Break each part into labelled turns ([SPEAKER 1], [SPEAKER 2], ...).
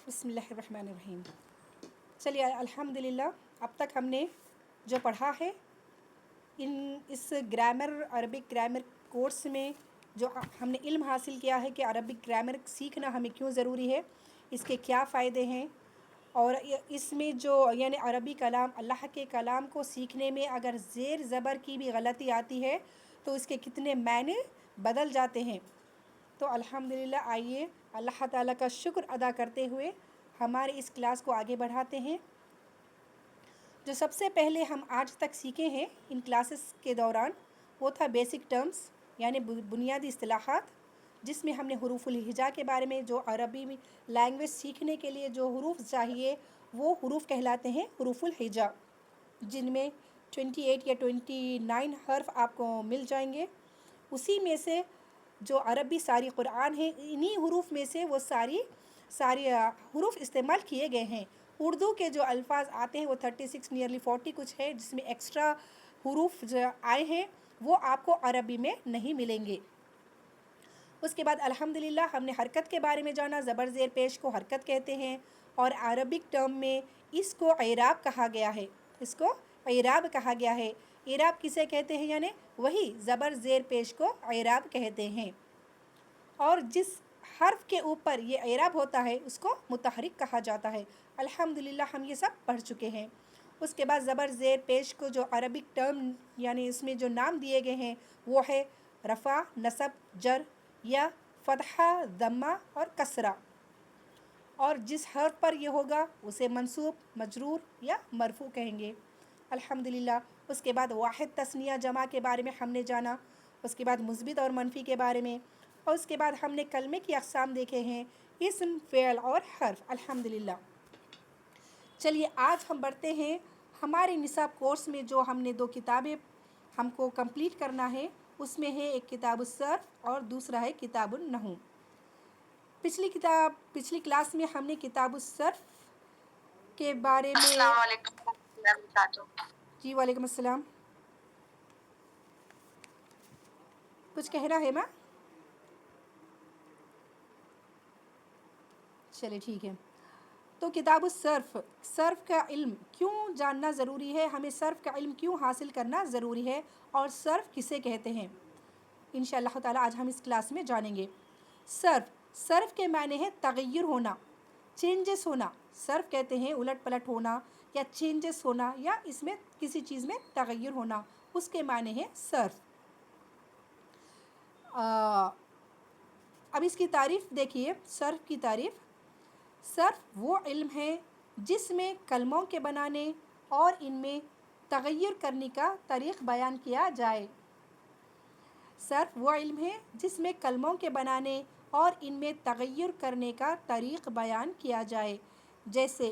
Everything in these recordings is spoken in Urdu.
[SPEAKER 1] بسم اللہ الرحمن الرحیم. چلیے الحمدللہ اب تک ہم نے جو پڑھا ہے اس گرامر عربک گرامر کورس میں جو ہم نے علم حاصل کیا ہے کہ عربک گرامر سیکھنا ہمیں کیوں ضروری ہے، اس کے کیا فائدے ہیں، اور اس میں جو یعنی عربی کلام اللہ کے کلام کو سیکھنے میں اگر زیر زبر کی بھی غلطی آتی ہے تو اس کے کتنے معنی بدل جاتے ہیں. تو الحمدللہ آئیے اللہ تعالیٰ کا شکر ادا کرتے ہوئے ہمارے اس کلاس کو آگے بڑھاتے ہیں. جو سب سے پہلے ہم آج تک سیکھے ہیں ان کلاسز کے دوران وہ تھا بیسک ٹرمز یعنی بنیادی اصطلاحات، جس میں ہم نے حروف الہجا کے بارے میں جو عربی لینگویج سیکھنے کے لیے جو حروف چاہیے وہ حروف کہلاتے ہیں حروف الہجا، جن میں 28 یا 29 حرف آپ کو مل جائیں گے. اسی میں سے جو عربی ساری قرآن ہے انہی حروف میں سے وہ ساری حروف استعمال کیے گئے ہیں. اردو کے جو الفاظ آتے ہیں وہ 36 نیئرلی 40 کچھ ہے، جس میں ایکسٹرا حروف جو آئے ہیں وہ آپ کو عربی میں نہیں ملیں گے. اس کے بعد الحمدللہ ہم نے حرکت کے بارے میں جانا. زبر زیر پیش کو حرکت کہتے ہیں اور عربک ٹرم میں اس کو اعراب کہا گیا ہے. اس کو اعراب کہا گیا ہے. اعراب کسے کہتے ہیں؟ یعنی وہی زبر زیر پیش کو اعراب کہتے ہیں، اور جس حرف کے اوپر یہ اعراب ہوتا ہے اس کو متحرک کہا جاتا ہے. الحمدللہ ہم یہ سب پڑھ چکے ہیں. اس کے بعد زبر زیر پیش کو جو عربک ٹرم یعنی اس میں جو نام دیے گئے ہیں وہ ہے رفع، نصب، جر یا فتحہ، ضمہ اور کسرہ، اور جس حرف پر یہ ہوگا اسے منصوب، مجرور یا مرفوع کہیں گے. الحمدللہ اس کے بعد واحد، تثنیہ، جمع کے بارے میں ہم نے جانا. اس کے بعد مثبت اور منفی کے بارے میں، اور اس کے بعد ہم نے کلمے کی اقسام دیکھے ہیں، اسم، فعل اور حرف. الحمدللہ چلیے آج ہم بڑھتے ہیں ہمارے نصاب کورس میں. جو ہم نے 2 کتابیں ہم کو کمپلیٹ کرنا ہے، اس میں ہے ایک کتاب الصرف اور دوسرا ہے کتاب النحو. پچھلی کلاس میں ہم نے کتاب الصرف کے بارے میں. السلام علیکم. جی وعلیکم السلام. کچھ کہنا ہے ماں؟ چلے ٹھیک ہے. تو کتاب الصرف، صرف کا علم کیوں جاننا ضروری ہے، ہمیں صرف کا علم کیوں حاصل کرنا ضروری ہے، اور صرف کسے کہتے ہیں، انشاءاللہ تعالی آج ہم اس کلاس میں جانیں گے. صرف کے معنی ہے تغیر ہونا، چینجز ہونا. صرف کہتے ہیں الٹ پلٹ ہونا یا چینجز ہونا یا اس میں کسی چیز میں تغیر ہونا، اس کے معنی ہے صرف. اب اس کی تعریف دیکھیے. صرف کی تعریف: صرف وہ علم ہے جس میں کلموں کے بنانے اور ان میں تغیر کرنے کا طریق بیان کیا جائے. صرف وہ علم ہے جس میں کلموں کے بنانے اور ان میں تغیر کرنے کا طریق بیان کیا جائے. جیسے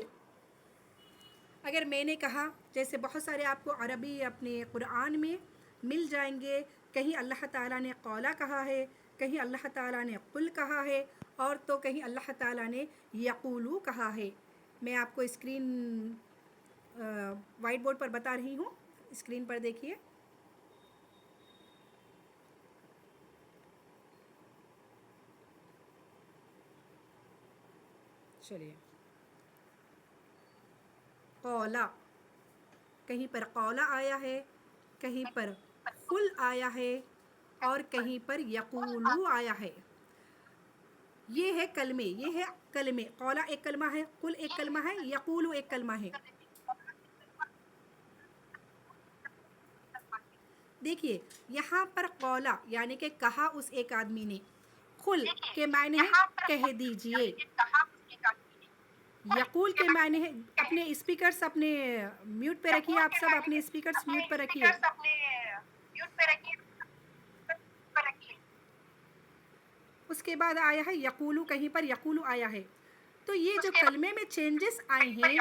[SPEAKER 1] اگر میں نے کہا، جیسے بہت سارے آپ کو عربی اپنے قرآن میں مل جائیں گے، کہیں اللہ تعالیٰ نے قولا کہا ہے، کہیں اللہ تعالیٰ نے قل کہا ہے، اور تو کہیں اللہ تعالیٰ نے یقولو کہا ہے. میں آپ کو اسکرین وائٹ بورڈ پر بتا رہی ہوں، اسکرین پر دیکھیے. چلیے، قولا، کہیں پر قولا آیا ہے، کہیں پر قل آیا ہے، اور کہیں پر یقولو آیا ہے. یہ ہے کلمے، یہ ہے کلمے. قولا ایک کلمہ ہے، قل ایک کلمہ ہے، یقولو ایک کلمہ ہے. دیکھیے یہاں پر قولا یعنی کہ کہا اس ایک آدمی نے. قل کے معنی ہے کہہ دیجئے. یقول کے معنی ہے، اپنے اسپیکرز اپنے میوٹ پہ رکھیے. آپ سب اپنے اسپیکرز میوٹ پہ رکھیے. اس کے بعد آیا ہے یقولو، کہیں پر یقولو آیا ہے. تو یہ جو کلمے میں چینجز آئے ہیں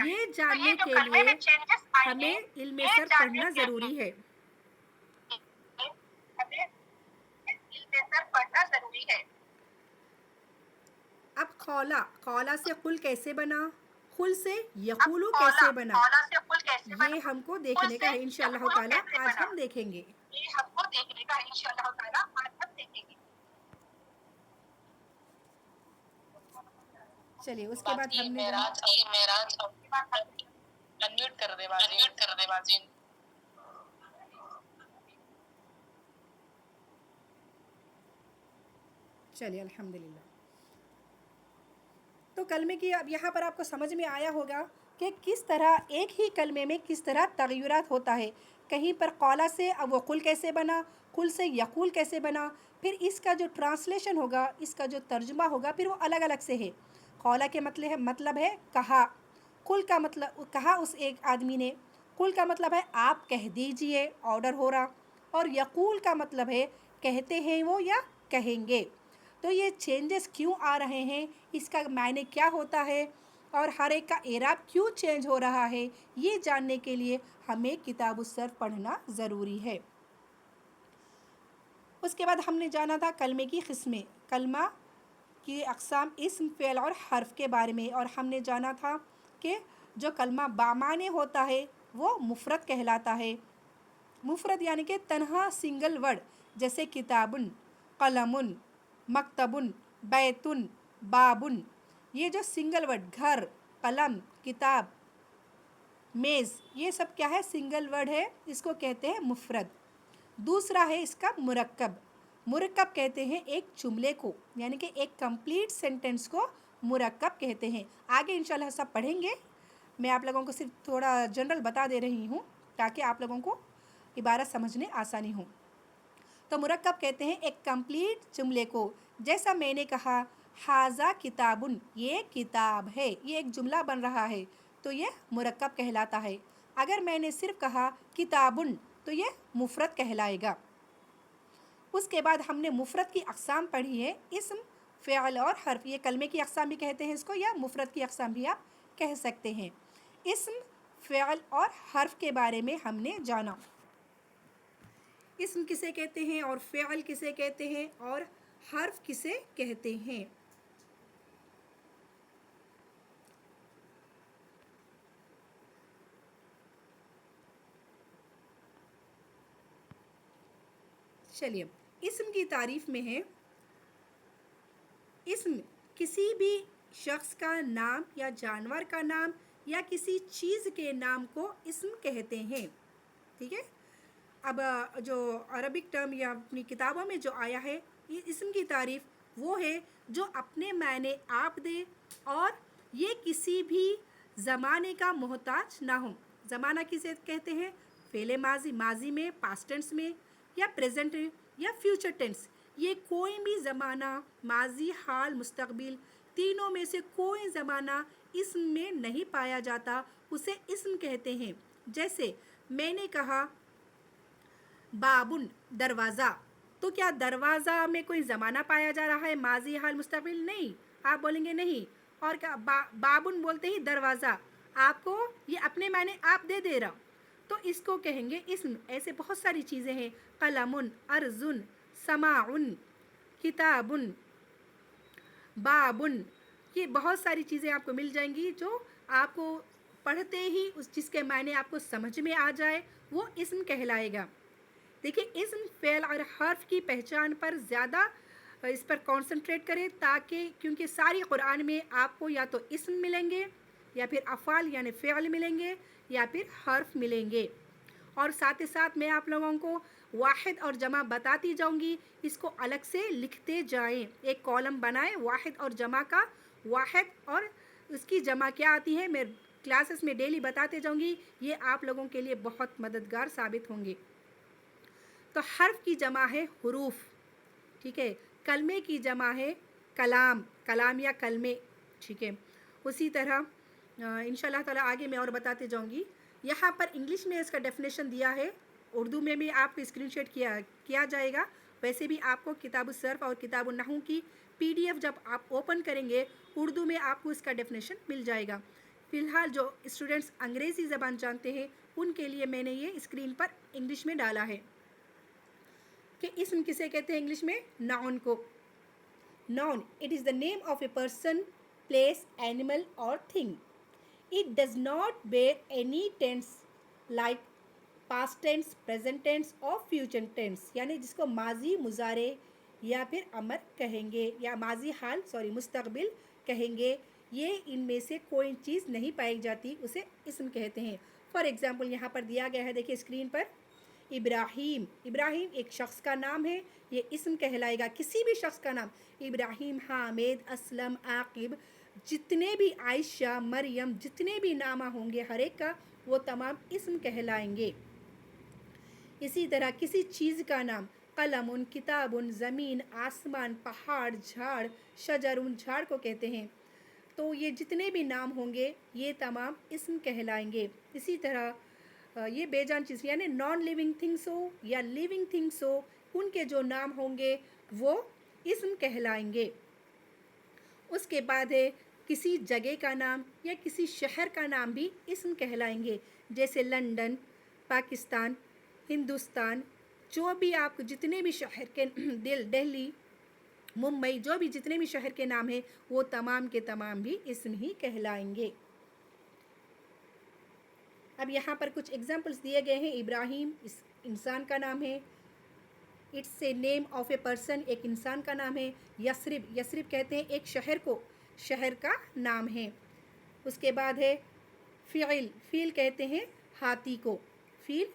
[SPEAKER 1] یہ جاننے کے لیے ہمیں علم صرف پڑھنا ضروری ہے. اب قولا سے قل کیسے بنا، قل سے یقولو کیسے بنا، یہ ہم کو دیکھنے کا ہے انشاءاللہ تعالی. آج ہم دیکھیں گے. چلیے اس کے بعد ہم نے
[SPEAKER 2] معراج انمیوٹ کر دے باجی.
[SPEAKER 1] چلیے الحمدللہ. تو کلمے کی اب یہاں پر آپ کو سمجھ میں آیا ہوگا کہ کس طرح ایک ہی کلمے میں کس طرح تغیرات ہوتا ہے. کہیں پر قولا سے اب وہ قل کیسے بنا، قل سے یقول کیسے بنا، پھر اس کا جو ٹرانسلیشن ہوگا، اس کا جو ترجمہ ہوگا، پھر وہ الگ الگ سے ہے. قولا کے مطلب ہے کہا، قل کا مطلب کہا اس ایک آدمی نے، قل کا مطلب ہے آپ کہہ دیجئے، آرڈر ہو رہا، اور یقول کا مطلب ہے کہتے ہیں وہ یا کہیں گے. تو یہ چینجز کیوں آ رہے ہیں، اس کا معنی کیا ہوتا ہے، اور ہر ایک کا اعراب کیوں چینج ہو رہا ہے، یہ جاننے کے لیے ہمیں کتاب الصرف پڑھنا ضروری ہے. اس کے بعد ہم نے جانا تھا کلمے کی قسمیں، کلمہ کی اقسام، اسم، فعل اور حرف کے بارے میں، اور ہم نے جانا تھا کہ جو کلمہ بامعنی ہوتا ہے وہ مفرد کہلاتا ہے. مفرد یعنی کہ تنہا سنگل ورڈ، جیسے کتابن، قلمن، مکتبن، بیتن، بابن. یہ جو سنگل ورڈ، گھر، قلم، کتاب، میز، یہ سب کیا ہے، سنگل ورڈ ہے، اس کو کہتے ہیں مفرد. دوسرا ہے اس کا مرکب. مرکب کہتے ہیں ایک جملے کو، یعنی کہ ایک کمپلیٹ سینٹنس کو مرکب کہتے ہیں. آگے انشاءاللہ سب پڑھیں گے، میں آپ لوگوں کو صرف تھوڑا جنرل بتا دے رہی ہوں تاکہ آپ لوگوں کو عبارت سمجھنے آسانی ہو. تو مرکب کہتے ہیں ایک کمپلیٹ جملے کو، جیسا میں نے کہا ھذا کتابن، یہ کتاب ہے، یہ ایک جملہ بن رہا ہے، تو یہ مرکب کہلاتا ہے. اگر میں نے صرف کہا کتابن تو یہ مفرد کہلائے گا. اس کے بعد ہم نے مفرد کی اقسام پڑھی ہے، اسم، فعل اور حرف. یہ کلمے کی اقسام بھی کہتے ہیں اس کو، یا مفرد کی اقسام بھی آپ کہہ سکتے ہیں. اسم، فعل اور حرف کے بارے میں ہم نے جانا. اسم کسے کہتے ہیں، اور فعل کسے کہتے ہیں، اور حرف کسے کہتے ہیں. چلیے اسم کی تعریف میں ہے، اسم کسی بھی شخص کا نام یا جانور کا نام یا کسی چیز کے نام کو اسم کہتے ہیں. ٹھیک ہے. اب جو عربک ٹرم یا اپنی کتابوں میں جو آیا ہے، یہ اسم کی تعریف وہ ہے جو اپنے معنی آپ دے اور یہ کسی بھی زمانے کا محتاج نہ ہو. زمانہ کسے کہتے ہیں، فعل ماضی، ماضی میں، پاسٹ ٹینس میں، یا پریزنٹ یا فیوچر ٹینس. یہ کوئی بھی زمانہ، ماضی، حال، مستقبل، تینوں میں سے کوئی زمانہ اسم میں نہیں پایا جاتا، اسے اسم کہتے ہیں. جیسے میں نے کہا بابن، دروازہ، تو کیا دروازہ میں کوئی زمانہ پایا جا رہا ہے، ماضی، حال، مستقبل؟ نہیں. آپ بولیں گے نہیں. اور کیا بابن بولتے ہی دروازہ، آپ کو یہ اپنے معنی آپ دے رہا، تو اس کو کہیں گے اسم. ایسے بہت ساری چیزیں ہیں، قلمن، ارزن، سماعن، کتابن، بابن. یہ بہت ساری چیزیں آپ کو مل جائیں گی جو آپ کو پڑھتے ہی اس چیز کے معنی آپ کو سمجھ میں آ جائے، وہ اسم کہلائے گا. دیکھیں اسم، فعل اور حرف کی پہچان پر زیادہ اس پر کانسنٹریٹ کریں، تاکہ کیونکہ ساری قرآن میں آپ کو یا تو اسم ملیں گے، یا پھر افعال یعنی فعل ملیں گے، یا پھر حرف ملیں گے. اور ساتھ ہی ساتھ میں آپ لوگوں کو واحد اور جمع بتاتی جاؤں گی، اس کو الگ سے لکھتے جائیں. ایک کالم بنائیں واحد اور جمع کا، واحد اور اس کی جمع کیا آتی ہے میں کلاسز میں ڈیلی بتاتے جاؤں گی، یہ آپ لوگوں کے لیے بہت مددگار ثابت ہوں گے. تو حرف کی جمع ہے حروف. ٹھیک ہے. کلمے کی جمع ہے کلام، کلام یا کلمے. ٹھیک ہے. اسی طرح انشاءاللہ تعالیٰ آگے میں اور بتاتے جاؤں گی. یہاں پر انگلش میں اس کا ڈیفینیشن دیا ہے، اردو میں بھی آپ کو اسکرین شاٹ کیا جائے گا. ویسے بھی آپ کو کتاب الصرف اور کتاب النحو کی PDF جب آپ اوپن کریں گے، اردو میں آپ کو اس کا ڈیفینیشن مل جائے گا. فی الحال جو اسٹوڈنٹس انگریزی زبان جانتے ہیں ان کے لیے میں نے یہ اسکرین پر انگلش میں ڈالا ہے کہ اسم کسے کہتے ہیں انگلش میں، ناؤن کو. Noun, it is the name of a person, place, animal اور thing. It does not bear any tense like past tense, present tense اور future tense، یعنی جس کو ماضی، مضارع یا پھر امر کہیں گے، یا ماضی، حال، مستقبل کہیں گے، یہ ان میں سے کوئی چیز نہیں پائی جاتی اسے اسم کہتے ہیں. فار ایگزامپل یہاں پر دیا گیا ہے دیکھیے اسکرین پر ابراہیم. ابراہیم ایک شخص کا نام ہے, یہ اسم کہلائے گا. کسی بھی شخص کا نام ابراہیم, حامد, اسلم, عاقب, جتنے بھی عائشہ, مریم, جتنے بھی نامہ ہوں گے ہر ایک کا وہ تمام اسم کہلائیں گے. اسی طرح کسی چیز کا نام قلم, کتاب, زمین, آسمان, پہاڑ, جھاڑ, شجر, جھاڑ کو کہتے ہیں. تو یہ جتنے بھی نام ہوں گے یہ تمام اسم کہلائیں گے. اسی طرح یہ بے جان چیز یعنی نان لیونگ تھنگس ہو یا لیونگ تھنگس ہو, ان کے جو نام ہوں گے وہ اسم کہلائیں گے. اس کے بعد ہے کسی جگہ کا نام یا کسی شہر کا نام بھی اسم کہلائیں گے, جیسے لندن, پاکستان, ہندوستان, جو بھی آپ جتنے بھی شہر کے دہلی, ممبئی, جو بھی جتنے بھی شہر کے نام ہیں وہ تمام کے تمام بھی اسم ہی کہلائیں گے. اب یہاں پر کچھ ایگزامپلس دیے گئے ہیں. ابراہیم انسان کا نام ہے. It's a name of a person, ایک انسان کا نام ہے. یثرب, یثرب کہتے ہیں ایک شہر کو, شہر کا نام ہے. اس کے بعد ہے فیل, فیل کہتے ہیں ہاتھی کو. فیل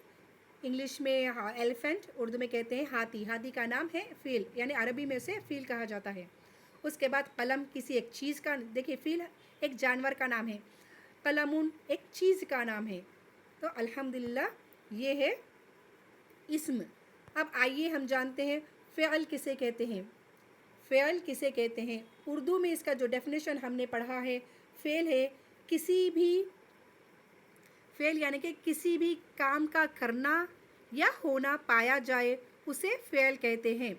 [SPEAKER 1] انگلش میں ایلیفنٹ, اردو میں کہتے ہیں ہاتھی. ہاتھی کا نام ہے فیل, یعنی عربی میں اسے فیل کہا جاتا ہے. اس کے بعد قلم کسی ایک چیز کا, دیکھیے فیل ایک جانور کا نام ہے, قلمون ایک چیز کا نام ہے. تو الحمدللہ یہ ہے اسم. اب آئیے ہم جانتے ہیں فعل کسے کہتے ہیں. فعل کسے کہتے ہیں اردو میں اس کا جو ڈیفینیشن ہم نے پڑھا ہے, فعل ہے کسی بھی, فعل یعنی کہ کسی بھی کام کا کرنا یا ہونا پایا جائے اسے فعل کہتے ہیں.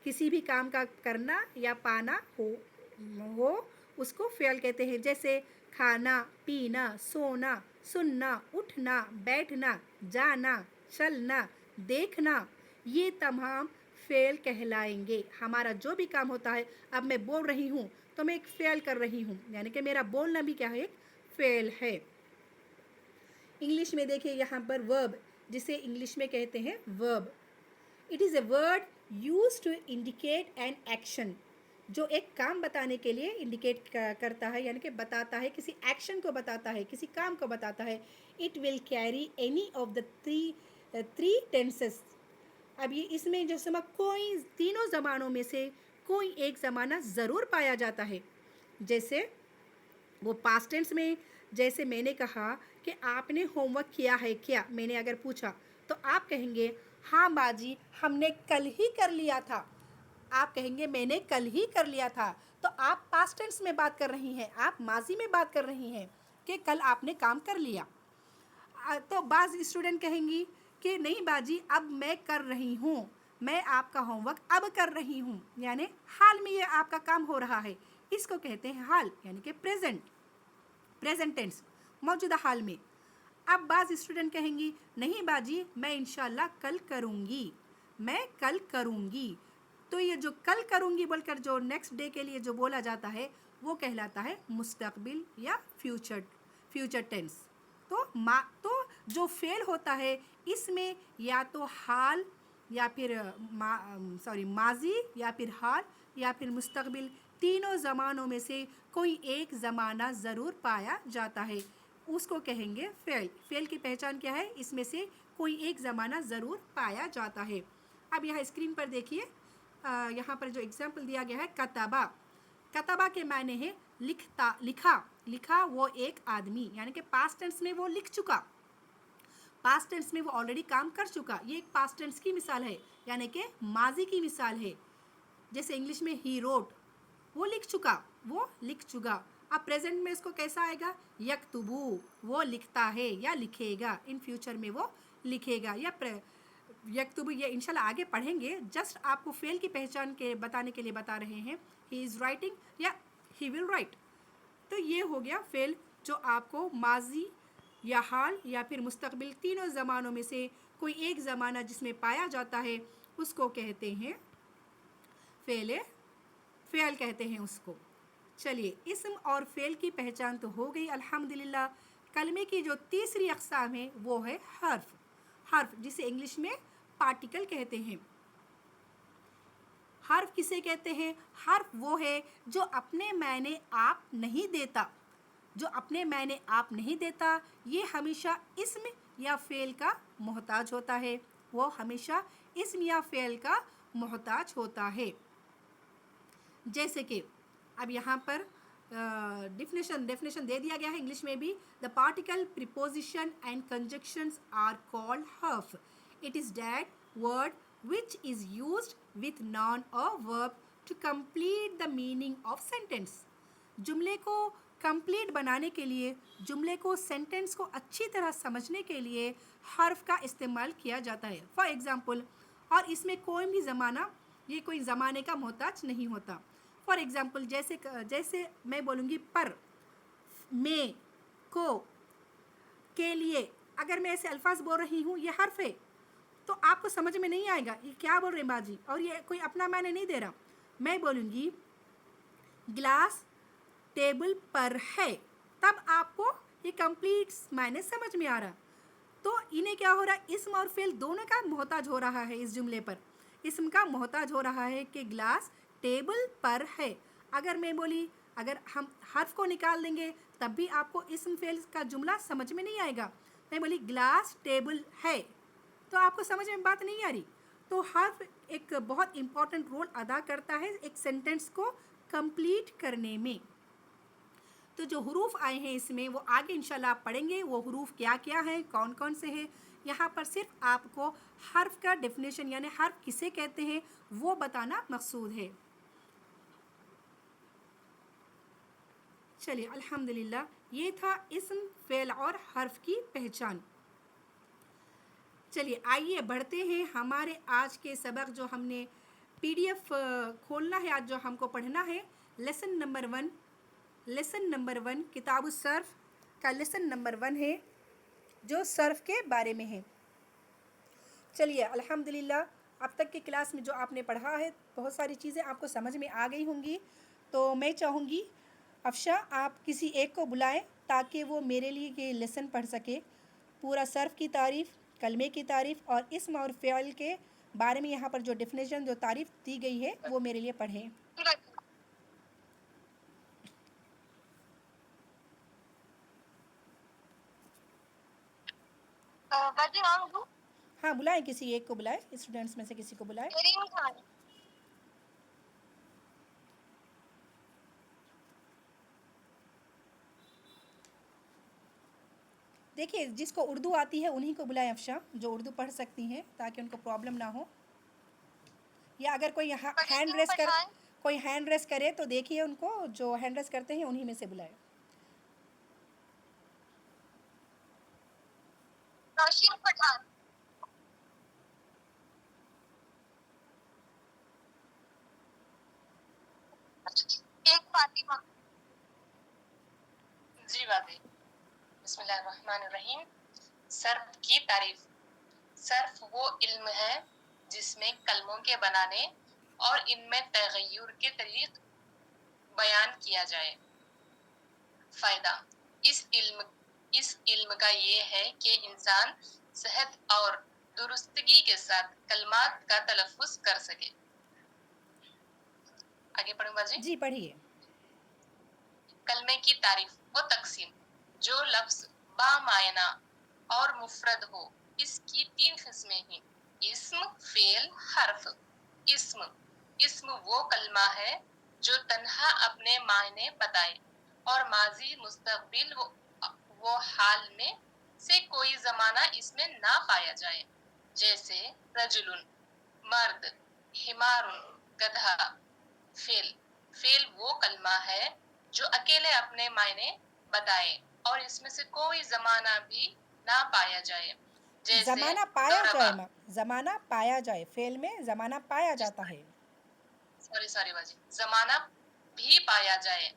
[SPEAKER 1] کسی بھی کام کا کرنا یا پانا ہو اس کو فعل کہتے ہیں. جیسے کھانا, پینا, سونا, سننا, اٹھنا, بیٹھنا, جانا, چلنا, دیکھنا, یہ تمام فعل کہلائیں گے. ہمارا جو بھی کام ہوتا ہے, اب میں بول رہی ہوں تو میں ایک فعل کر رہی ہوں, یعنی کہ میرا بولنا بھی کیا ہے, ایک فعل ہے. انگلش میں دیکھیں یہاں پر ورب, جسے انگلش میں کہتے ہیں verb. It is a word use to indicate an action, جو ایک کام بتانے کے لیے انڈیکیٹ کرتا ہے, یعنی کہ بتاتا ہے, کسی ایکشن کو بتاتا ہے, کسی کام کو بتاتا ہے. It will carry any of the three tenses. اب یہ اس میں جو کوئی تینوں زمانوں میں سے کوئی ایک زمانہ ضرور پایا جاتا ہے. جیسے وہ پاسٹ ٹینس میں, جیسے میں نے کہا کہ آپ نے ہوم ورک کیا ہے کیا, میں نے اگر پوچھا تو آپ کہیں گے ہاں باجی ہم نے کل ہی کر لیا تھا. آپ کہیں گے میں نے کل ہی کر لیا تھا. تو آپ پاسٹ ٹینس میں بات کر رہی ہیں, آپ ماضی میں بات کر رہی ہیں کہ کل آپ نے کام کر لیا. تو بعض اسٹوڈنٹ کہیں گی کہ نہیں باجی اب میں کر رہی ہوں, میں آپ کا ہوم ورک اب کر رہی ہوں, یعنی حال میں یہ آپ کا کام ہو رہا ہے. اس کو کہتے ہیں حال, یعنی کہ پریزنٹ ٹینس, موجودہ حال میں. اب بعض اسٹوڈنٹ کہیں گی نہیں باجی میں انشاءاللہ کل کروں گی, میں کل کروں گی. تو یہ جو کل کروں گی بول کر جو نیکسٹ ڈے کے لیے جو بولا جاتا ہے وہ کہلاتا ہے مستقبل یا فیوچر ٹینس. تو جو فعل ہوتا ہے اس میں یا تو حال یا پھر ماضی یا پھر حال یا پھر مستقبل, تینوں زمانوں میں سے کوئی ایک زمانہ ضرور پایا جاتا ہے, اس کو کہیں گے فعل. فعل کی پہچان کیا ہے, اس میں سے کوئی ایک زمانہ ضرور پایا جاتا ہے. اب یہاں اسکرین پر دیکھیے, یہاں پر جو ایگزامپل دیا گیا ہے کتبہ. کتبہ کے معنی ہے لکھا. لکھا وہ ایک آدمی, یعنی کہ پاسٹ ٹینس میں وہ لکھ چکا, پاسٹ ٹینس میں وہ آلریڈی کام کر چکا. یہ ایک پاسٹ ٹینس کی مثال ہے, یعنی کہ ماضی کی مثال ہے. جیسے انگلش میں ہی روٹ, وہ لکھ چکا, وہ لکھ چکا. اب پریزنٹ میں اس کو کیسا آئے گا, یکتبو, وہ لکھتا ہے یا لکھے گا, ان فیوچر میں وہ لکھے گا. یا یکتبو یہ انشاءاللہ آگے پڑھیں گے, جسٹ آپ کو فعل کی پہچان کے بتانے کے لیے بتا رہے ہیں. ہی از رائٹنگ یا ہی ول رائٹ. تو یہ ہو گیا فعل جو آپ کو ماضی یا حال یا پھر مستقبل تینوں زمانوں میں سے کوئی ایک زمانہ جس میں پایا جاتا ہے اس کو کہتے ہیں فعل کہتے ہیں اس کو. چلیے اسم اور فعل کی پہچان تو ہو گئی الحمدللہ. کلمے کی جو تیسری اقسام ہے وہ ہے حرف جسے انگلش میں پارٹیکل کہتے ہیں. حرف کسے کہتے ہیں؟ حرف وہ ہے جو اپنے معنی آپ نہیں دیتا، جو اپنے معنی آپ نہیں دیتا، یہ ہمیشہ اسم یا فعل کا محتاج ہوتا ہے، وہ ہمیشہ اسم یا فعل کا محتاج ہوتا ہے. جیسے کہ اب یہاں پر ڈیفینیشن دے دیا گیا ہے انگلش میں بھی. The particle preposition and conjunctions are called حرف. It is that word which is used with noun or verb to complete the meaning of sentence. جملے کو کمپلیٹ بنانے کے لیے، جملے کو سینٹینس کو اچھی طرح سمجھنے کے لیے حرف کا استعمال کیا جاتا ہے. فار ایگزامپل، اور اس میں کوئی بھی زمانہ، یہ کوئی زمانے کا محتاج نہیں ہوتا. فار ایگزامپل جیسے میں بولوں گی پر، میں، کو، کے لیے، اگر میں ایسے الفاظ بول رہی ہوں یہ حرف ہے تو آپ کو سمجھ میں نہیں آئے گا یہ کیا بول رہے ہیں باجی، اور یہ کوئی اپنا معنی نہیں دے رہا. میں بولوں گی گلاس ٹیبل پر ہے، تب آپ کو یہ کمپلیٹ معنی سمجھ میں آ رہا. تو انہیں کیا ہو رہا ہے، اسم اور فعل دونوں کا محتاج ہو رہا ہے. اس جملے پر اسم کا محتاج ہو رہا ہے کہ گلاس ٹیبل پر ہے. اگر میں بولی، اگر ہم حرف کو نکال دیں گے تب بھی آپ کو اسم فعل کا جملہ سمجھ میں نہیں آئے گا. میں بولی گلاس ٹیبل ہے تو آپ کو سمجھ میں بات نہیں آ رہی. تو حرف ایک بہت امپورٹنٹ رول ادا کرتا ہے ایک سینٹینس کو کمپلیٹ کرنے میں. تو جو حروف آئے ہیں اس میں وہ آگے انشاءاللہ آپ پڑھیں گے، وہ حروف کیا کیا ہیں، کون کون سے ہیں. یہاں پر صرف آپ کو حرف کا ڈیفینیشن یعنی حرف کسے کہتے ہیں وہ بتانا مقصود ہے. چلیے الحمدللہ، یہ تھا اسم، فعل اور حرف کی پہچان. چلیے آئیے بڑھتے ہیں ہمارے آج کے سبق. جو ہم نے پی ڈی ایف کھولنا ہے آج، جو ہم کو پڑھنا ہے لیسن نمبر 1 کتاب الصرف کا لیسن نمبر 1 ہے جو صرف کے بارے میں ہے. چلیے الحمدللہ اب تک کی کلاس میں جو آپ نے پڑھا ہے بہت ساری چیزیں آپ کو سمجھ میں آ گئی ہوں گی. تو میں چاہوں گی افشا آپ کسی ایک کو بلائیں تاکہ وہ میرے لیے یہ لیسن پڑھ سکے. پورا صرف کی تعریف، کلمے کی تعریف اور اسم اور فعل کے بارے میں یہاں پر جو ڈیفینیشن جو تعریف دی گئی ہے وہ میرے لیے پڑھیں. ہاں بلائیں، کسی ایک کو بلائیں، اسٹوڈینٹس میں سے کسی کو بلائیں. دیکھیے جس کو اردو آتی ہے انہی کو بلائیں افشا، جو اردو پڑھ سکتی ہیں تاکہ ان کو پرابلم نہ ہو. یا اگر کوئی ہینڈ ریس کرے تو دیکھیے ان کو، جو ہینڈ ریس کرتے ہیں انہی میں سے بلائیں.
[SPEAKER 2] جی بابی. بسم اللہ الرحمن الرحیم. صرف کی تعریف. صرف وہ علم ہے جس میں کلموں کے بنانے اور ان میں تغیر کے طریق بیان کیا جائے. فائدہ. اس علم کا یہ ہے کہ انسان صحت اور درستگی کے ساتھ کلمات کا تلفظ کر سکے. آگے پڑھوں باجی؟
[SPEAKER 1] جی پڑھیے.
[SPEAKER 2] کلمے کی تعریف و تقسیم. جو لفظ با معنی اور مفرد ہو اس کی 3 قسمیں ہیں: اسم، فعل، حرف. اسم وہ کلمہ ہے جو تنہا اپنے معنی بتائے اور ماضی، مستقبل و حال میں سے کوئی زمانہ اس میں نہ پایا جائے. جیسے رجل، مرد، حمار، گدھا. فعل وہ کلمہ ہے جو اکیلے اپنے معنی بتائے اور اس میں سے کوئی زمانہ بھی نہ پایا جائے. جیسے
[SPEAKER 1] زمانہ پایا جائے، زمانہ پایا جائے، فعل میں زمانہ پایا جاتا ہے.
[SPEAKER 2] سوری باجی، زمانہ بھی پایا جائے.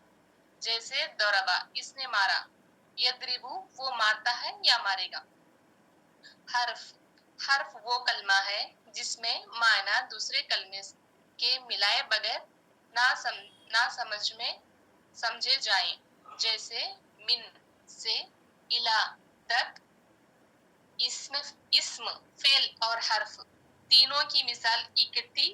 [SPEAKER 2] جیسے ضربا، اس نے مارا. یضربو، وہ مارتا ہے یا مارے گا. حرف وہ کلمہ ہے جس میں معنی دوسرے کلمے کے ملائے بغیر نہ سمجھے جائیں. جیسے من سے الا تک. اسم، فعل اور حرف تینوں کی مثال اکٹھی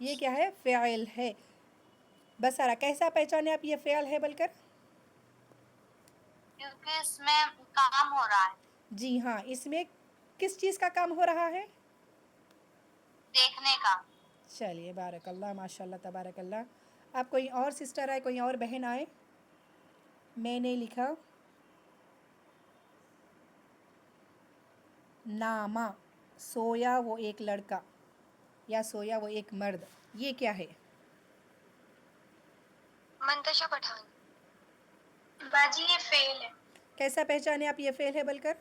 [SPEAKER 1] یہ کیا ہے؟ فعل ہے. بسارا کیسا پہچانے آپ یہ فعل ہے بول کر؟
[SPEAKER 3] کیونکہ اس میں کام ہو رہا ہے.
[SPEAKER 1] جی ہاں، اس میں کس چیز کا کام ہو رہا ہے؟
[SPEAKER 3] دیکھنے کا.
[SPEAKER 1] چلیے بارک اللہ، ماشاء اللہ تبارک اللہ. آپ کوئی اور سسٹر آئے، کوئی اور بہن آئے؟ میں نے لکھا ناما، سویا وہ ایک لڑکا یا سویا وہ ایک مرد. یہ کیا ہے؟
[SPEAKER 3] منتشا پٹھان. باجی یہ فیل ہے.
[SPEAKER 1] کیسا پہچانے آپ یہ فعل ہے بول کر؟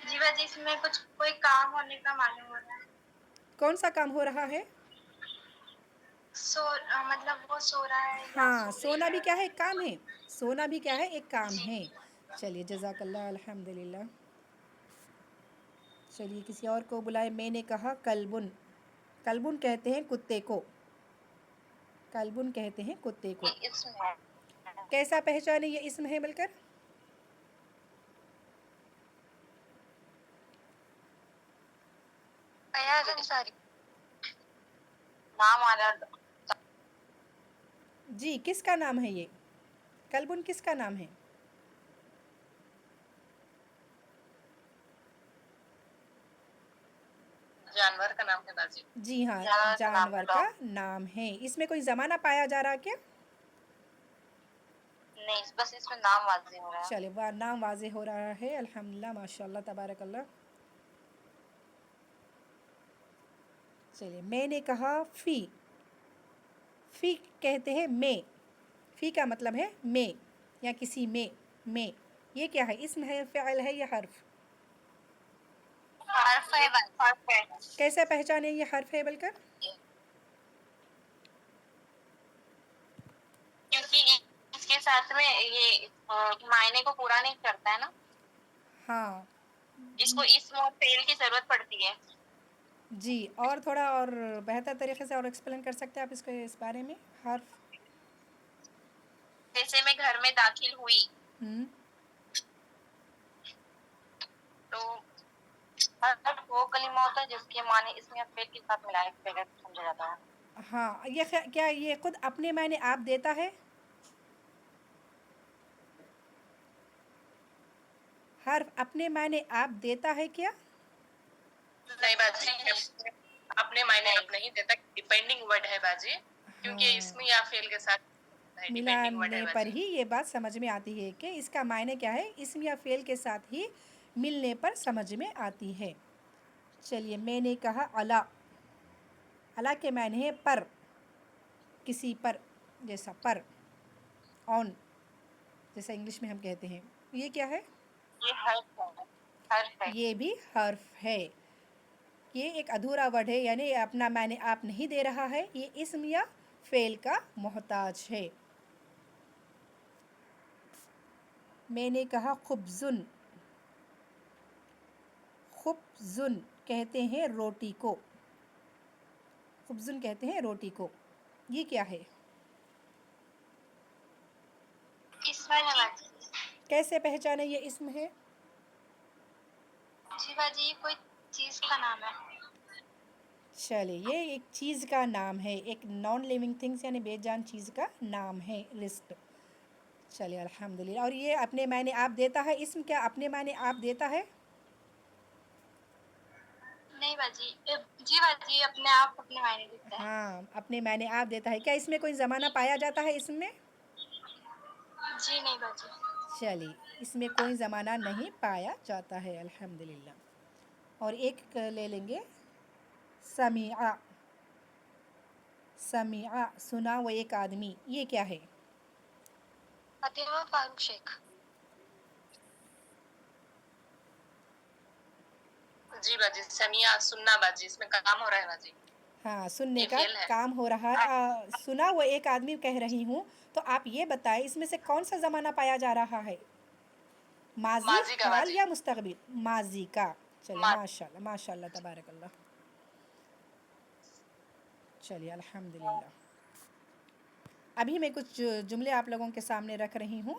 [SPEAKER 3] جی باجی اس میں کچھ کوئی کام ہونے کا معلوم ہو رہا ہے.
[SPEAKER 1] کون سا کام ہو رہا ہے؟
[SPEAKER 3] مطلب وہ سو رہا ہے یا
[SPEAKER 1] ہاں،
[SPEAKER 3] سو رہی
[SPEAKER 1] سونا بھی کیا ہے؟ ایک کام ہے. سونا بھی کیا ہے؟ ایک کام
[SPEAKER 3] جی.
[SPEAKER 1] ہے. چلیے جزاک اللہ، الحمدللہ. چلیے کسی اور کو بلائے. میں نے کہا کلبن. کلبن کہتے ہیں کتے کو. کلبن کہتے ہیں کتے کو.
[SPEAKER 3] یہ اسم ہے.
[SPEAKER 1] کیسا پہچانے یہ اسم ہے بول کر؟
[SPEAKER 3] ساری نام آ رہا.
[SPEAKER 1] جی کس کا نام ہے یہ؟ کلبن کس کا نام ہے؟
[SPEAKER 2] جانور کا نام ہے باجی.
[SPEAKER 1] جی ہاں،
[SPEAKER 3] جانور کا نام ہے
[SPEAKER 1] جانور کا
[SPEAKER 3] ڈاگ.
[SPEAKER 1] نام ہے. اس میں کوئی زمانہ پایا جا رہا کیا؟
[SPEAKER 3] نہیں بس اس میں نام واضح ہو رہا ہے.
[SPEAKER 1] چلیے نام واضح ہو رہا ہے. الحمدللہ، ماشاء اللہ تبارک اللہ. چلیے میں نے کہا فی. فی کہتے ہیں میں. فی کا مطلب ہے میں یا کسی میں. میں یہ کیا ہے؟ اسم ہے، فعل ہے یا حرف؟
[SPEAKER 3] حرف ہے. حرف ہے.
[SPEAKER 1] کیسے پہچانے یہ حرف ہے بول کر؟
[SPEAKER 3] کیونکہ اس کے ساتھ میں یہ معنی کو پورا نہیں کرتا ہے نا.
[SPEAKER 1] ہاں
[SPEAKER 3] اس کو اسم اور فعل کی ضرورت پڑتی ہے.
[SPEAKER 1] جی. اور تھوڑا اور بہتر طریقے سے اور ایکسپلین کر سکتے ہیں آپ اس بارے میں؟ حرف.
[SPEAKER 3] جیسے میں گھر میں داخل ہوئی تو حرف وہ کلمہ ہوتا ہے جس کے معنی اسم یا فعل کے ساتھ ملایا بغیر سمجھا جاتا ہے.
[SPEAKER 1] ہاں، یہ کیا یہ خود اپنے معنی آپ دیتا ہے؟ حرف اپنے معنی آپ دیتا ہے کیا؟
[SPEAKER 2] نہیں باجی، اپنے معنی اب نہیں دیتا. ڈیپینڈنگ ورڈ ہے باجی، کیونکہ
[SPEAKER 1] ہاں،
[SPEAKER 2] اسم یا فعل کے ساتھ ڈیپینڈنگ ورڈ ہے
[SPEAKER 1] ملانے پر
[SPEAKER 2] باجی.
[SPEAKER 1] ہی یہ بات سمجھ میں آتی ہے کہ اس کا معنی کیا ہے. اسم یا فعل کے ساتھ ہی ملنے پر سمجھ میں آتی ہے. چلیے میں نے کہا علا. علا کے معنی ہے پر، کسی پر، جیسا پر. آن جیسا انگلش میں ہم کہتے ہیں. یہ کیا ہے؟
[SPEAKER 3] یہ حرف ہے. حرف ہے.
[SPEAKER 1] یہ بھی حرف ہے. یہ ایک ادھورا ورڈ ہے، یعنی اپنا معنی آپ نہیں دے رہا ہے. یہ اسم یا فعل کا محتاج ہے. میں نے کہا خبزن. خبزن کہتے ہیں روٹی کو. خبزن کہتے ہیں روٹی کو. یہ کیا ہے؟
[SPEAKER 3] اسم ہے باجی.
[SPEAKER 1] کیسے پہچانے یہ اسم ہے؟
[SPEAKER 3] جی باجی یہ کوئی چیز کا نام ہے.
[SPEAKER 1] چلے یہ ایک چیز کا نام ہے. ایک نان لیونگ تھنگس یعنی بے جان چیز کا نام ہے. لسٹ. چلیے الحمدللہ. اور یہ اپنے معنی آپ دیتا ہے اسم؟ کیا اپنے معنی آپ دیتا ہے؟
[SPEAKER 3] نہیں باجی. جی باجی اپنے آپ اپنے معنی دیتا ہے.
[SPEAKER 1] ہاں اپنے معنی آپ دیتا ہے. کیا اس میں کوئی زمانہ پایا جاتا ہے اسم میں؟
[SPEAKER 3] جی نہیں باجی.
[SPEAKER 1] چلیے اس میں کوئی زمانہ نہیں پایا جاتا ہے. الحمدللہ. اور ایک لے لیں گے سمیعہ. سمیعہ سنا وہ ایک آدمی. یہ کیا ہے؟
[SPEAKER 3] فاطمہ فاروق شیخ.
[SPEAKER 2] جی باجی سمیع سننا باجی، اس میں کام ہو رہا ہے باجی.
[SPEAKER 1] ہاں سننے
[SPEAKER 2] یہ
[SPEAKER 1] کا
[SPEAKER 2] فعل ہے.
[SPEAKER 1] کام ہو رہا ہے. سنا وہ ایک آدمی کہہ رہی ہوں. تو آپ یہ بتائیں اس میں سے کون سا زمانہ پایا جا رہا ہے؟ ماضی،
[SPEAKER 2] ماضی کا
[SPEAKER 1] حال
[SPEAKER 2] باجی.
[SPEAKER 1] یا مستقبل؟ ماضی کا. چلیے ماشاء اللہ، ماشاء اللہ تبارک اللہ. چلیے الحمدللہ. ابھی میں کچھ جملے آپ لوگوں کے سامنے رکھ رہی ہوں.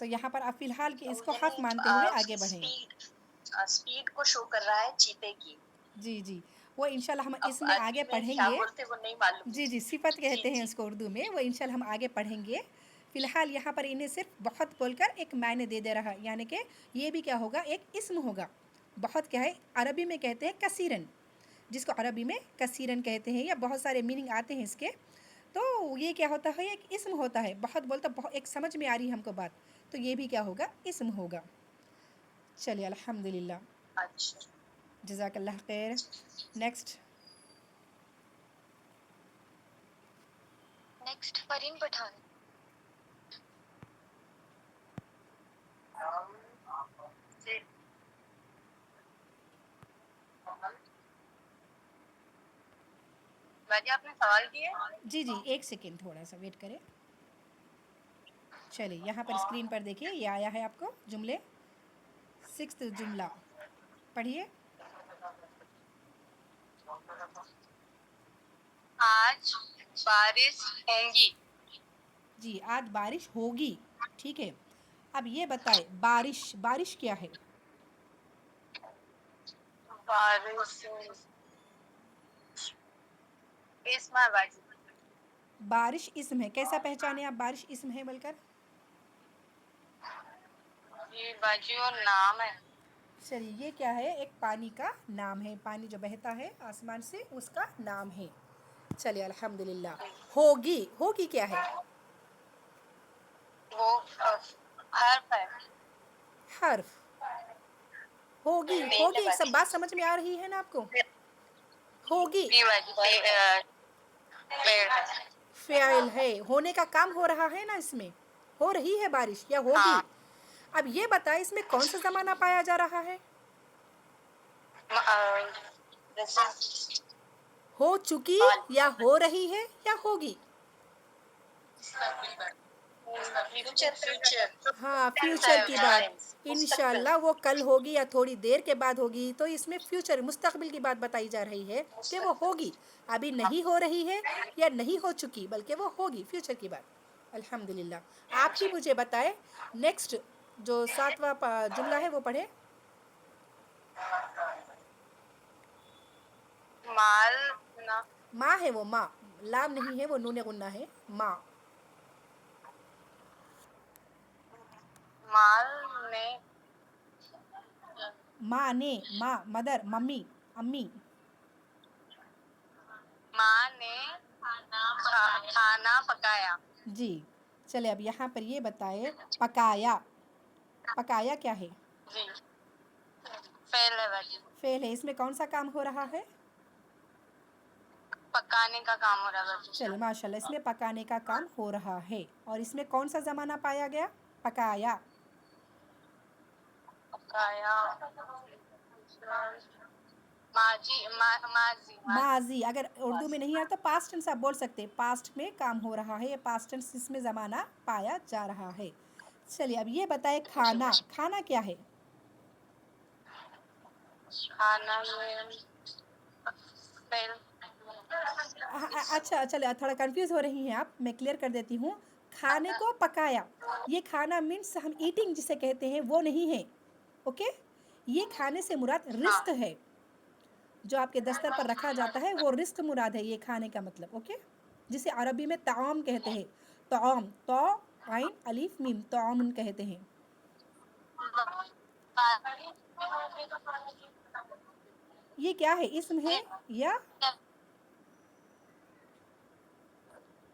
[SPEAKER 1] تو یہاں پر آپ فی الحال کہ اس کو حق مانتے ہوئے آگے بڑھیں.
[SPEAKER 3] اسپیڈ کو شو کر رہا ہے چیتے کی.
[SPEAKER 1] جی جی وہ انشاءاللہ ہم
[SPEAKER 3] اب
[SPEAKER 1] اس میں
[SPEAKER 3] عربی
[SPEAKER 1] آگے
[SPEAKER 3] میں
[SPEAKER 1] پڑھیں
[SPEAKER 3] کیا
[SPEAKER 1] گے.
[SPEAKER 3] بولتے وہ نہیں معلوم.
[SPEAKER 1] جی جی صفت کہتے ہیں اس کو اردو میں، وہ انشاءاللہ ہم آگے پڑھیں گے. فی الحال یہاں پر انہیں صرف بہت بول کر ایک معنی دے رہا ہے، یعنی کہ یہ بھی کیا ہوگا، ایک اسم ہوگا. بہت کیا ہے عربی میں کہتے ہیں کثیرن، جس کو عربی میں کثیرن کہتے ہیں، یا بہت سارے میننگ آتے ہیں اس کے. تو یہ کیا ہوتا ہے، ایک اسم ہوتا ہے. بہت بولتا بہت ایک سمجھ میں آ رہی ہے ہم کو بات، تو یہ بھی کیا ہوگا، اسم ہوگا. چلیے الحمدللہ.
[SPEAKER 3] اچھا
[SPEAKER 1] جزاک اللہ خیر. نیکسٹ.
[SPEAKER 3] نیکسٹ فرین پٹھان. باجی آپ نے سوال کیے.
[SPEAKER 1] جی جی ایک سیکنڈ تھوڑا سا ویٹ کریں. چلیے یہاں پر اسکرین پر دیکھیے یہ آیا ہے آپ کو جملے. 6 جملہ پڑھیے.
[SPEAKER 3] آج بارش ہوگی.
[SPEAKER 1] جی آج بارش ہوگی، ٹھیک ہے. اب یہ بتائے بارش کیا ہے؟
[SPEAKER 3] بارش اسم ہے باجی.
[SPEAKER 1] بارش اسم ہے. کیسا پہچانے آپ بارش اسم ہے بول کر؟
[SPEAKER 3] جی باجی وہ نام ہے.
[SPEAKER 1] چلیے یہ کیا ہے، ایک پانی کا نام ہے. پانی جو بہتا ہے آسمان سے اس کا نام ہے. چلیے الحمدللہ. ہوگی کیا ہے؟
[SPEAKER 3] وہ حرف ہے.
[SPEAKER 1] حرف. ہوگی
[SPEAKER 3] فعل ہے
[SPEAKER 1] ایک سب
[SPEAKER 3] باجی.
[SPEAKER 1] بات سمجھ میں آ رہی ہے نا آپ کو؟ ہوگی
[SPEAKER 3] جی باجی پیڑ ہے.
[SPEAKER 1] فعل ہے، ہونے کا کام ہو رہا ہے نا، اس میں ہو رہی ہے بارش یا ہوگی.
[SPEAKER 3] ہاں
[SPEAKER 1] اب یہ بتائیں اس میں کون سا زمانہ پایا جا رہا ہے؟ ہو چکی یا ہو رہی ہے یا ہوگی؟ ہاں فیوچر کی بات. انشاءاللہ وہ کل ہوگی یا تھوڑی دیر کے بعد ہوگی، تو اس میں فیوچر مستقبل کی بات بتائی جا رہی ہے کہ وہ ہوگی. ابھی نہیں ہو رہی ہے یا نہیں ہو چکی، بلکہ وہ ہوگی، فیوچر کی بات. الحمدللہ. آپ ہی مجھے بتائیں نیکسٹ جو 7واں جملہ ہے وہ پڑھے.
[SPEAKER 3] مال نہ
[SPEAKER 1] ماں ہے وہ، ماں لام نہیں ہے، وہ نون غنہ ہے. ماں.
[SPEAKER 3] مال نے
[SPEAKER 1] ماں نے، ماں مدر ممی امی.
[SPEAKER 3] ماں نے کھانا پکایا.
[SPEAKER 1] جی چلے اب یہاں پر یہ بتائے پکایا کیا ہے؟
[SPEAKER 3] جی فعل ہے باجی.
[SPEAKER 1] فعل ہے. اس میں کون سا کام ہو رہا ہے؟
[SPEAKER 3] پکانے کا کام ہو رہا ہے باجی.
[SPEAKER 1] چلے ماشاء اللہ اس میں پکانے کا کام ہو رہا ہے. اور اس میں کون سا زمانہ پایا گیا؟ پکایا.
[SPEAKER 3] پکایا ماضی.
[SPEAKER 1] ماضی. اگر اردو میں نہیں آتا تو پاسٹ ٹینس آپ بول سکتے ہیں. پاسٹ میں کام ہو رہا ہے، یا پاسٹ ٹینس اس میں زمانہ پایا جا رہا ہے. چلیے اب یہ بتائے کھانا کیا ہے؟
[SPEAKER 3] کھانا میں فعل.
[SPEAKER 1] اچھا چلے تھوڑا کنفیوز ہو رہی ہیں آپ، میں کلیئر کر دیتی ہوں. کھانے کو پکایا، یہ کھانا مینس ہم ایٹنگ جسے کہتے ہیں وہ نہیں ہے. اوکے. یہ کھانے سے مراد
[SPEAKER 3] ہاں
[SPEAKER 1] رزق ہے، جو آپ کے دستر پر رکھا جاتا ہے وہ رزق مراد ہے. یہ کھانے کا مطلب اوکے، جسے عربی میں طعام کہتے ہیں. طعام تو عین الف میم طعام کہتے ہیں. یہ کیا ہے، اسم ہے یا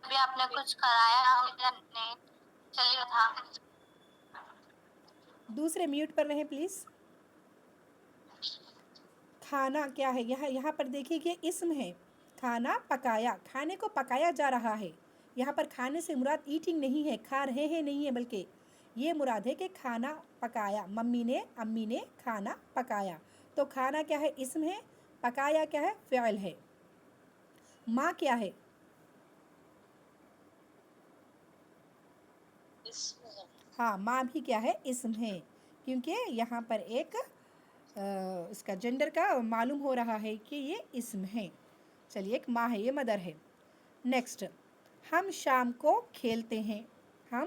[SPEAKER 3] ابھی آپ نے کچھ کرایا نہیں چلیے تھا.
[SPEAKER 1] دوسرے میوٹ پر رہیں پلیز. کھانا کیا ہے، یہاں پر دیکھیے کہ اسم ہے. کھانا پکایا، کھانے کو پکایا جا رہا ہے. یہاں پر کھانے سے مراد ایٹنگ نہیں ہے، کھا رہے ہیں نہیں ہے، بلکہ یہ مراد ہے کہ کھانا پکایا. ممی نے امی نے کھانا پکایا. تو کھانا کیا ہے، اسم ہے. پکایا کیا ہے، فعل ہے. ماں کیا ہے؟ ہاں ماں بھی کیا ہے، اسم ہے. کیونکہ یہاں پر ایک اس کا جینڈر کا معلوم ہو رہا ہے کہ یہ اسم ہے. چلیے ایک ماں ہے، یہ مدر ہے. نیکسٹ. ہم شام کو کھیلتے ہیں. ہم